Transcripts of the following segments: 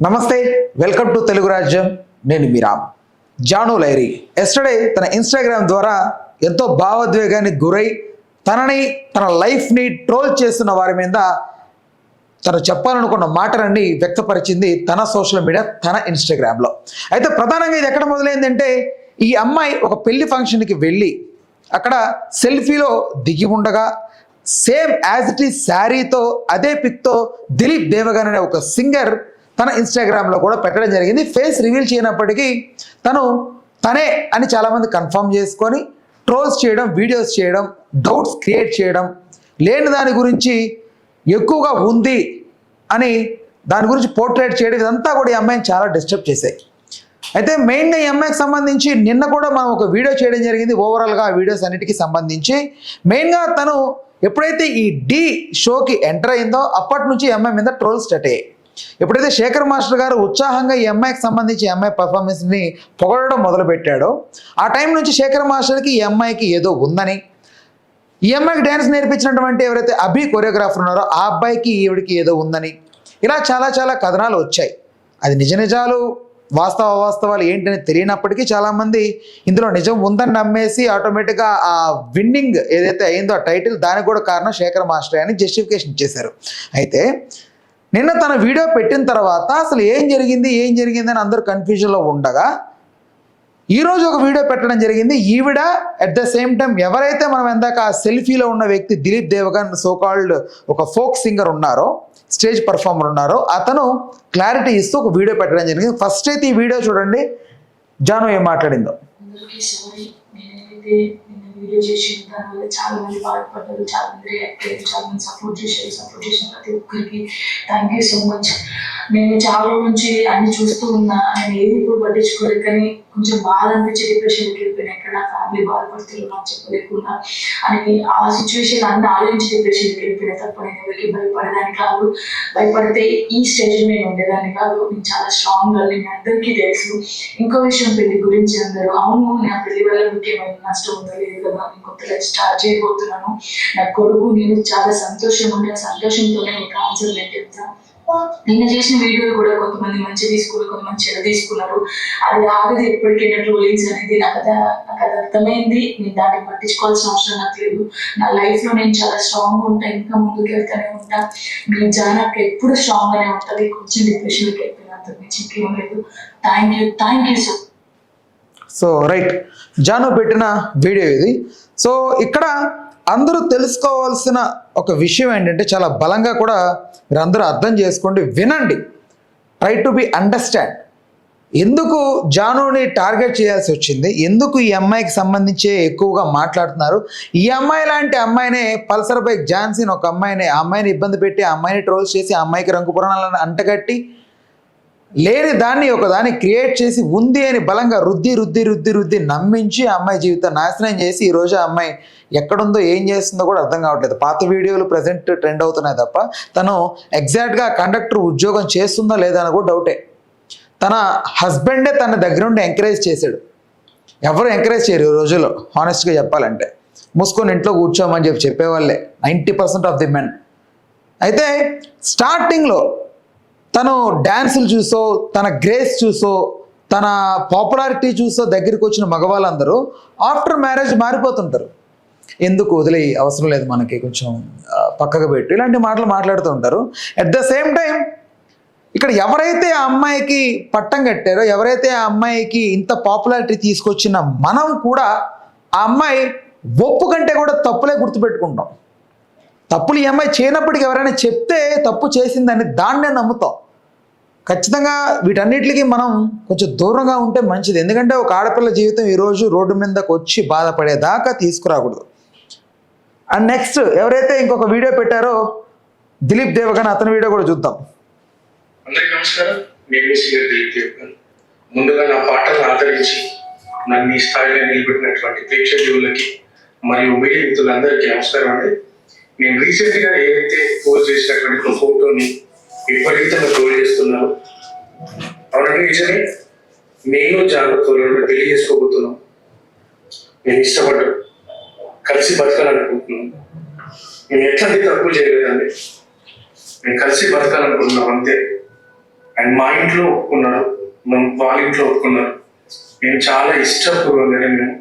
నమస్తే, welcome to Telugu Rajyam. నేను మీ Ram. Janu లైరీ yesterday తన ఇన్స్టాగ్రామ్ ద్వారా ఎంతో భావోద్వేగానికి గురై తన లైఫ్ని ట్రోల్ చేస్తున్న వారి మీద తను చెప్పాలనుకున్న మాటలన్నీ వ్యక్తపరిచింది తన సోషల్ మీడియా, తన ఇన్స్టాగ్రామ్లో. అయితే ప్రధానంగా ఇది ఎక్కడ మొదలైందంటే, ఈ అమ్మాయి ఒక పెళ్లి ఫంక్షన్కి వెళ్ళి అక్కడ సెల్ఫీలో దిగి ఉండగా సేమ్ యాజ్ ఇట్ ఈస్ శారీతో అదే పిక్తో దిలీప్ దేవగన్ అనే ఒక సింగర్ తన ఇన్స్టాగ్రామ్లో కూడా పెట్టడం జరిగింది. ఫేస్ రివీల్ చేయనప్పటికీ తనే అని చాలామంది కన్ఫర్మ్ చేసుకొని ట్రోల్స్ చేయడం, వీడియోస్ చేయడం, డౌట్స్ క్రియేట్ చేయడం, లేని దాని గురించి ఎక్కువగా ఉంది అని దాని గురించి పోర్ట్రేట్ చేయడం, ఇదంతా కూడా ఈ అమ్మాయిని చాలా డిస్టర్బ్ చేశాయి. అయితే మెయిన్గా ఈ అమ్మాయికి సంబంధించి నిన్న కూడా మనం ఒక వీడియో చేయడం జరిగింది. ఓవరాల్గా ఆ వీడియోస్ అన్నిటికీ సంబంధించి మెయిన్గా తను ఎప్పుడైతే ఈ డి షోకి ఎంటర్ అయిందో అప్పటి నుంచి ఈ అమ్మాయి మీద ట్రోల్స్ స్టార్ట్ అయ్యాయి. ఎప్పుడైతే శేఖర్ మాస్టర్ గారు ఉత్సాహంగా ఈ అమ్మాయికి సంబంధించి ఈ అమ్మాయి పర్ఫార్మెన్స్ని పొగడడం మొదలుపెట్టాడో ఆ టైం నుంచి శేఖర్ మాస్టర్కి ఈ అమ్మాయికి ఏదో ఉందని, ఈ అమ్మాయికి డ్యాన్స్ నేర్పించినటువంటి ఎవరైతే అభి కొరియోగ్రాఫర్ ఉన్నారో ఆ అబ్బాయికి ఈవిడికి ఏదో ఉందని, ఇలా చాలా కథనాలు వచ్చాయి. అది నిజాలు వాస్తవాలు ఏంటని తెలియనప్పటికీ చాలామంది ఇందులో నిజం ఉందని నమ్మేసి ఆటోమేటిక్గా ఆ విన్నింగ్ ఏదైతే అయిందో ఆ టైటిల్ దానికి కూడా కారణం శేఖర్ మాస్టర్ అని జస్టిఫికేషన్ ఇచ్చేశారు. అయితే నిన్న తన వీడియో పెట్టిన తర్వాత అసలు ఏం జరిగింది అని అందరూ కన్ఫ్యూజన్లో ఉండగా ఈరోజు ఒక వీడియో పెట్టడం జరిగింది. ఈవిడ అట్ ద సేమ్ టైం ఎవరైతే మనం ఇందాక ఆ సెల్ఫీలో ఉన్న వ్యక్తి దిలీప్ దేవగన్ సోకాల్డ్ ఒక ఫోక్ సింగర్ ఉన్నారో, స్టేజ్ పర్ఫార్మర్ ఉన్నారో, అతను క్లారిటీ ఇస్తూ ఒక వీడియో పెట్టడం జరిగింది. ఫస్ట్ అయితే ఈ వీడియో చూడండి, జాను ఏం మాట్లాడిందో. వీడియో చేసి దానివల్ల చాలా మంది బాధపడ్డారు, చాలా మంది రియాక్ట్ అయ్యారు, చాలా మంది సపోర్ట్ చేసిన ప్రతి ఒక్కరికి థ్యాంక్ యూ సో మచ్. నేను చాలా రోజుల నుంచి అన్ని చూస్తూ ఉన్నా, నేను ఏది ఇప్పుడు పట్టించుకోలేదు, కానీ కొంచెం బాధ అనిపించి డిప్రెషన్కి వెళ్ళిపోయినా, ఇక్కడ నా ఫ్యామిలీ బాధపడుతున్నారు నాకు చెప్పలేకుండా అని ఆ సిచ్యువేషన్ అన్ని ఆలోచించి డిప్రెషన్కి వెళ్ళిపోయినా తప్ప నేను ఎవరికి భయపడేదాన్ని కాదు. భయపడితే ఈ స్టేజ్ నేను ఉండేదాన్ని కాదు. నేను చాలా స్ట్రాంగ్గా, నేను అందరికీ తెలుసు. ఇంకో విషయం, పెళ్లి గురించి అందరూ అవును నా పెళ్లి వల్ల ముఖ్యమైన నష్టం ఉందో లేదు కదా, నేను కొత్త లైఫ్ స్టార్ట్ చేయబోతున్నాను, నా కొడుకు నేను చాలా సంతోషంగా ఉండే, సంతోషంతోనే మీకు ఆన్సర్ నేను చెప్తాను. నిన్న చేసిన వీడియోలు కూడా కొంతమంది మంచి తీసుకున్నారు, కొంతమంది చెడు తీసుకున్నారు. అది ఆగదు ఎప్పటికైనా ట్రోలింగ్స్ అనేది. నాకు అది అర్థమైంది. నేను దాన్ని పట్టించుకోవాల్సిన అవసరం నాకు లేదు. నా లైఫ్లో నేను చాలా స్ట్రాంగ్గా ఉంటా, ఇంకా ముందుకు వెళ్తూనే ఉంటా. మీ జానకి ఎప్పుడు స్ట్రాంగ్గానే ఉంటుంది. కొంచెం డిప్రెషన్కి వెళ్ళిపోయినంత మించి ఇంకేం లేదు. Thank you so right, Jaanu పెట్టిన వీడియో ఇది. సో ఇక్కడ అందరూ తెలుసుకోవాల్సిన ఒక విషయం ఏంటంటే, చాలా బలంగా కూడా మీరు అందరూ అర్థం చేసుకోండి, వినండి, ట్రై టు బి అండర్స్టాండ్. ఎందుకు జానుని టార్గెట్ చేయాల్సి వచ్చింది, ఎందుకు ఈ అమ్మాయికి సంబంధించి ఎక్కువగా మాట్లాడుతున్నారు. ఈ అమ్మాయి లాంటి అమ్మాయినే పల్సర్ బైక్ ఝాన్సీని ఒక అమ్మాయిని ఇబ్బంది పెట్టి ఆ అమ్మాయిని ట్రోల్స్ చేసి ఆ అమ్మాయికి రంగు పురాణాలను అంటగట్టి లేని దాన్ని ఒకదాన్ని క్రియేట్ చేసి ఉంది అని బలంగా రుద్ది నమ్మించి ఆ అమ్మాయి జీవితం నాశనం చేసి ఈరోజు ఆ అమ్మాయి ఎక్కడుందో ఏం చేస్తుందో కూడా అర్థం కావట్లేదు. పాత వీడియోలు ప్రజెంట్ ట్రెండ్ అవుతున్నాయి తప్ప తను ఎగ్జాక్ట్గా కండక్టర్ ఉద్యోగం చేస్తుందా లేదా అని కూడా డౌటే. తన హస్బెండే తన దగ్గర నుండి ఎంకరేజ్ చేశాడు. ఎవరు ఎంకరేజ్ చేయరు ఈ రోజుల్లో, హానెస్ట్గా చెప్పాలంటే. మూసుకొని ఇంట్లో కూర్చోమని చెప్పేవాళ్ళే 90% ఆఫ్ ది మెన్. అయితే స్టార్టింగ్లో తను డ్యాన్సులు చూసో, తన గ్రేస్ చూసో, తన పాపులారిటీ చూసో దగ్గరికి వచ్చిన మగవాళ్ళందరూ ఆఫ్టర్ మ్యారేజ్ మారిపోతుంటారు. ఎందుకు వదిలే, అవసరం లేదు మనకి, కొంచెం పక్కకు పెట్టు, ఇలాంటి మాటలు మాట్లాడుతూ ఉంటారు. అట్ ద సేమ్ టైం ఇక్కడ ఎవరైతే ఆ అమ్మాయికి పట్టం కట్టారో, ఎవరైతే ఆ అమ్మాయికి ఇంత పాపులారిటీ తీసుకొచ్చిన మనం కూడా ఆ అమ్మాయి ఒప్పు కంటే కూడా తప్పులే గుర్తుపెట్టుకుంటాం. తప్పులు ఈ అమ్మాయి చేయనప్పటికీ ఎవరైనా చెప్తే తప్పు చేసిందని దాన్నే నమ్ముతాం. ఖచ్చితంగా వీటన్నిటికీ మనం కొంచెం దూరంగా ఉంటే మంచిది. ఎందుకంటే ఒక ఆడపిల్ల జీవితం ఈరోజు రోడ్డు మీదకి వచ్చి బాధపడేదాకా తీసుకురాకూడదు. అండ్ నెక్స్ట్ ఎవరైతే ఇంకొక వీడియో పెట్టారో దిలీప్ దేవగన్, అతని వీడియో కూడా చూద్దాం. అందరికీ నమస్కారం, నేను దిలీప్ దేవగన్. ముందుగా నా పాటలను ఆదరించి నన్ను ఈ స్థాయిలో నిలబెట్టినటువంటి ప్రేక్షకులకి మరియు మీడియా మిత్రులందరికీ నమస్కారం అండి. నేను రీసెంట్గా ఏదైతే పోస్ట్ చేసినటువంటి ఒక ఫోటోని విపరీతంగా ట్రోల్ చేస్తున్నాను. అవునండి, నిజమే. నేను జాగ్రత్త పెళ్లి చేసుకోబోతున్నాం. నేను ఇష్టపడ్డాను, కలిసి బతకాలనుకుంటున్నాను. నేను ఎట్లాంటి తప్పులు చేయలేదండి. నేను కలిసి బతకాలనుకుంటున్నాం అంతే. అండ్ మా ఇంట్లో ఒప్పుకున్నారు, వాళ్ళ ఇంట్లో ఒప్పుకున్నారు. నేను చాలా ఇష్టపూర్వకంగా మేము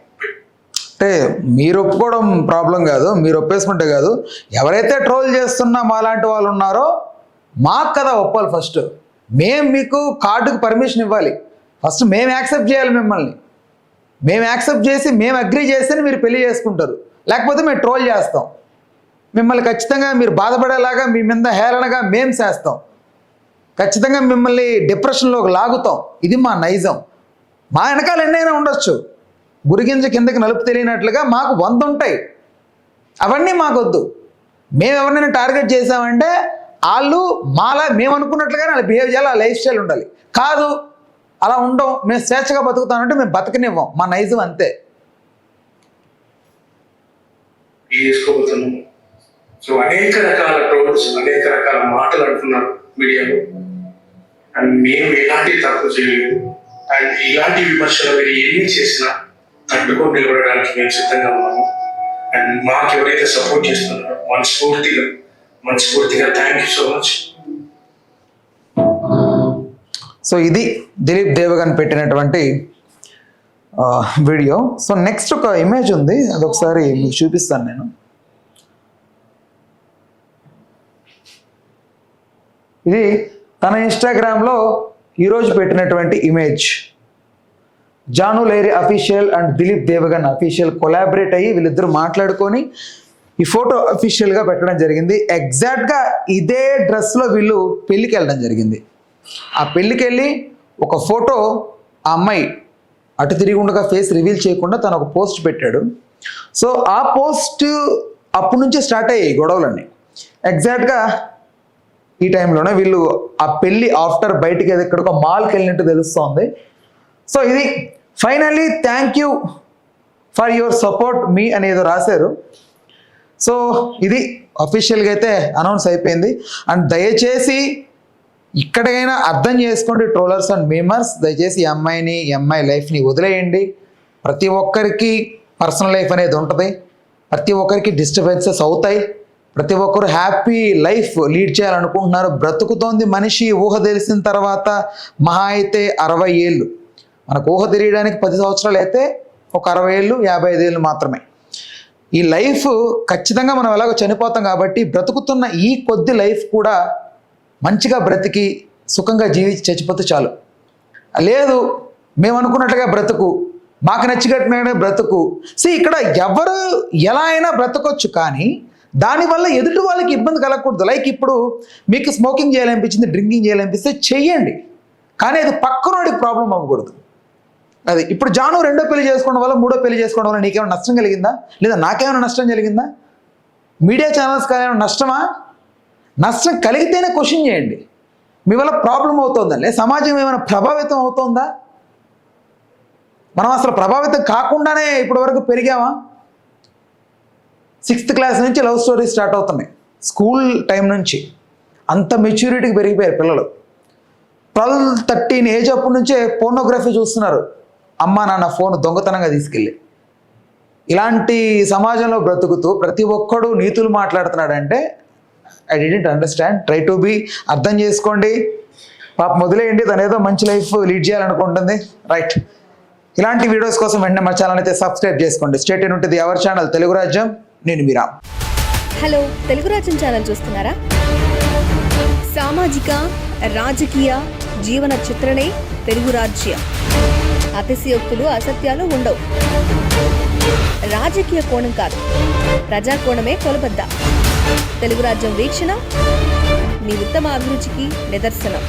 అంటే మీరు ఒప్పుకోవడం ప్రాబ్లం కాదు, మీరు ఒప్పేసుకుంటే కాదు, ఎవరైతే ట్రోల్ చేస్తున్నా మాలాంటి వాళ్ళు ఉన్నారో మాకు కదా ఒప్పాలి. ఫస్ట్ మేము మీకు కార్డుకు పర్మిషన్ ఇవ్వాలి, ఫస్ట్ మేము యాక్సెప్ట్ చేయాలి మిమ్మల్ని. మేము యాక్సెప్ట్ చేసి మేము అగ్రీ చేస్తేనే మీరు పెళ్లి చేసుకుంటారు, లేకపోతే మేము ట్రోల్ చేస్తాం మిమ్మల్ని. ఖచ్చితంగా మీరు బాధపడేలాగా మీ మీద హేళనగా మేము చేస్తాం, ఖచ్చితంగా మిమ్మల్ని డిప్రెషన్లోకి లాగుతాం. ఇది మా నైజం. మా వెనకాల ఎన్నైనా ఉండొచ్చు, గురిగింజ కిందకి నలుపు తెలియనట్లుగా మాకు 100 ఉంటాయి. అవన్నీ మాకొద్దు. మేము ఎవరినైనా టార్గెట్ చేసామంటే వాళ్ళు మేము అనుకున్నట్లుగానే వాళ్ళ బిహేవ్ చేయాలి, ఆ లైఫ్ స్టైల్ ఉండాలి. కాదు అలా ఉండం, మేము స్వేచ్ఛగా బతుకుతామంటే మేము బతకనివ్వం. మా నైజం అంతే. చేసుకోబోతున్నాము. సో అనేక రకాల ట్రోల్స్, అనేక రకాల మాటలు అంటున్నారు మీడియాలో, అండ్ మేము ఎలాంటి తప్పు చేయలేదు. అండ్ ఇలాంటి విమర్శలు మీరు ఎన్ని చేసినా తట్టుకొని నిలబడడానికి మేము సిద్ధంగా ఉన్నాము. అండ్ మాకు ఎవరైతే సపోర్ట్ చేస్తున్నారో మనస్ఫూర్తిగా thank you so much. So ఇది దిలీప్ దేవగన్ పెట్టినటువంటి వీడియో. సో నెక్స్ట్ ఒక ఇమేజ్ ఉంది, అదొకసారి మీకు చూపిస్తాను నేను. ఇది తన ఇన్స్టాగ్రామ్లో ఈరోజు పెట్టినటువంటి image. Janu Lyri official and Dilip Devgan official collaborate అయ్యి వీళ్ళిద్దరూ మాట్లాడుకొని ఈ ఫోటో అఫీషియల్గా పెట్టడం జరిగింది. ఎగ్జాక్ట్గా ఇదే డ్రెస్లో వీళ్ళు పెళ్ళికి వెళ్ళడం జరిగింది. ఆ పెళ్ళికి వెళ్ళి ఒక ఫోటో ఆ అమ్మాయి అటు తిరిగి ఉండగా ఫేస్ రివీల్ చేయకుండా తను ఒక పోస్ట్ పెట్టాడు. సో ఆ పోస్ట్ అప్పటి నుంచే స్టార్ట్ అయ్యాయి గొడవలన్నీ. ఎగ్జాక్ట్గా ఈ టైంలోనే వీళ్ళు ఆ పెళ్ళి ఆఫ్టర్ బయటికి ఎక్కడికో మాల్కి వెళ్ళినట్టు తెలుస్తోంది. సో ఇది finally thank you for your support మీ అనేదో రాశారు. సో ఇది అఫీషియల్గా అయితే అనౌన్స్ అయిపోయింది. అండ్ దయచేసి ఇక్కడికైనా అర్థం చేసుకోండి ట్రోలర్స్ అండ్ మీమర్స్, దయచేసి ఈ అమ్మాయి లైఫ్ని వదిలేయండి. ప్రతి ఒక్కరికి పర్సనల్ లైఫ్ అనేది ఉంటుంది, ప్రతి ఒక్కరికి డిస్టర్బెన్సెస్ అవుతాయి, ప్రతి ఒక్కరు హ్యాపీ లైఫ్ లీడ్ చేయాలనుకుంటున్నారు. బ్రతుకుతోంది మనిషి ఊహ తెలిసిన తర్వాత మహా అయితే 60 ఏళ్ళు. మనకు ఊహ తెలియడానికి 10 సంవత్సరాలు అయితే ఒక 60 ఏళ్ళు 55 ఏళ్ళు మాత్రమే. ఈ లైఫ్ ఖచ్చితంగా మనం ఎలాగో చనిపోతాం కాబట్టి బ్రతుకుతున్న ఈ కొద్ది లైఫ్ కూడా మంచిగా బ్రతికి సుఖంగా జీవించి చచ్చిపోతే చాలు. లేదు మేము అనుకున్నట్టుగా బ్రతుకు, మాకు నచ్చినట్టుగానే బ్రతుకు. ఇక్కడ ఎవరు ఎలా అయినా బ్రతకొచ్చు, కానీ దానివల్ల ఎదుటి వాళ్ళకి ఇబ్బంది కలగకూడదు. లైక్ ఇప్పుడు మీకు స్మోకింగ్ చేయాలనిపించింది, డ్రింకింగ్ చేయాలనిపిస్తే చెయ్యండి, కానీ అది పక్కనోడికి ప్రాబ్లం అవ్వకూడదు. అది ఇప్పుడు జాను 2వ పెళ్లి చేసుకోవడం వల్ల 3వ పెళ్లి చేసుకోవడం వల్ల నీకేమైనా నష్టం కలిగిందా, లేదా నాకేమైనా నష్టం కలిగిందా, మీడియా ఛానల్స్కి ఏమైనా నష్టమా? నష్టం కలిగితేనే క్వశ్చన్ చేయండి. మీ వల్ల ప్రాబ్లం అవుతుందా, లేదా సమాజం ఏమైనా ప్రభావితం అవుతుందా? మనం అసలు ప్రభావితం కాకుండానే ఇప్పటి వరకు పెరిగామా? 6th క్లాస్ నుంచి లవ్ స్టోరీ స్టార్ట్ అవుతున్నాయి, స్కూల్ టైం నుంచి అంత మెచ్యూరిటీకి పెరిగిపోయారు పిల్లలు. 12-13 ఏజ్ అప్పటి నుంచే పోర్నోగ్రఫీ చూస్తున్నారు, అమ్మా నాన్న ఫోన్ దొంగతనంగా తీసుకెళ్ళి. ఇలాంటి సమాజంలో బ్రతుకుతూ ప్రతి ఒక్కడు నీతులు మాట్లాడుతున్నాడంటే I didn't understand. Try to be, అర్థం చేసుకోండి. పాప మొదలేయండి, తను ఏదో మంచి లైఫ్ లీడ్ చేయాలనుకుంటుంది, రైట్. ఇలాంటి వీడియోస్ కోసం వెంటనే మా ఛానల్ అయితే సబ్స్క్రైబ్ చేసుకోండి. Stay tune to the our channel Telugu Rajyam. నేను మీ రామ్. హలో, తెలుగు రాజ్యం ఛానల్ చూస్తున్నారా? సామాజిక రాజకీయ జీవన చిత్రణే తెలుగు రాజ్యం. అతిశయోక్తులు అసత్యాలు ఉండవు. రాజకీయ కోణం కాదు, ప్రజా కోణమే కొలబద్ద. తెలుగు రాజ్యం వీక్షణ మీ ఉత్తమ అభిరుచికి నిదర్శనం.